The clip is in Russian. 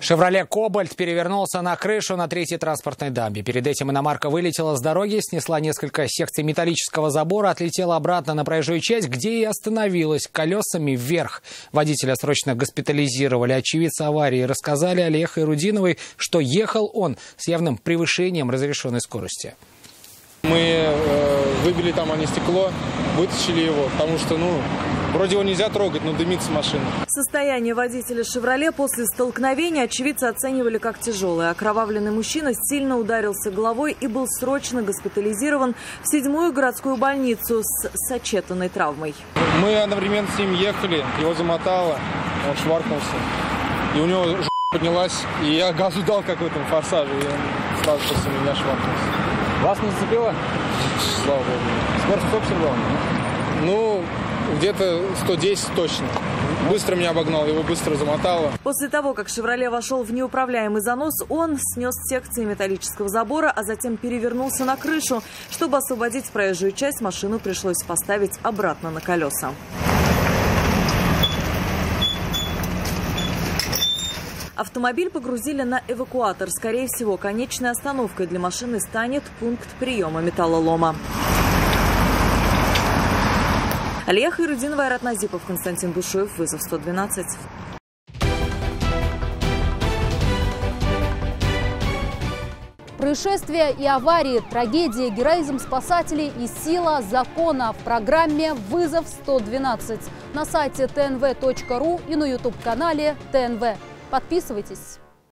«Шевроле Кобальт» перевернулся на крышу на третьей транспортной дамбе. Перед этим иномарка вылетела с дороги, снесла несколько секций металлического забора, отлетела обратно на проезжую часть, где и остановилась колесами вверх. Водителя срочно госпитализировали. Очевидцы аварии рассказали Алие Хайрудиновой, что ехал он с явным превышением разрешенной скорости. Мы выбили там стекло, вытащили его, потому что, вроде его нельзя трогать, но дымится машина. Состояние водителя «Шевроле» после столкновения очевидцы оценивали как тяжелое. Окровавленный мужчина сильно ударился головой и был срочно госпитализирован в 7-ю городскую больницу с сочетанной травмой. Мы одновременно с ним ехали, его замотало, он шваркнулся. И у него поднялась, и я газу дал, как в этом «Форсаже», и он сразу после меня шваркнулся. Вас не зацепило? Слава богу. Скорость сколько была? Где-то 110 точно. Быстро меня обогнал, его быстро замотало. После того, как «Шевроле» вошел в неуправляемый занос, он снес секции металлического забора, а затем перевернулся на крышу. Чтобы освободить проезжую часть, машину пришлось поставить обратно на колеса. Автомобиль погрузили на эвакуатор. Скорее всего, конечной остановкой для машины станет пункт приема металлолома. Алия Хайрудинова, Айрат Назипов, Константин Бушуев. Вызов 112. Происшествия и аварии, трагедии, героизм спасателей и сила закона в программе «Вызов 112» на сайте tnv.ru и на YouTube-канале ТНВ. Подписывайтесь.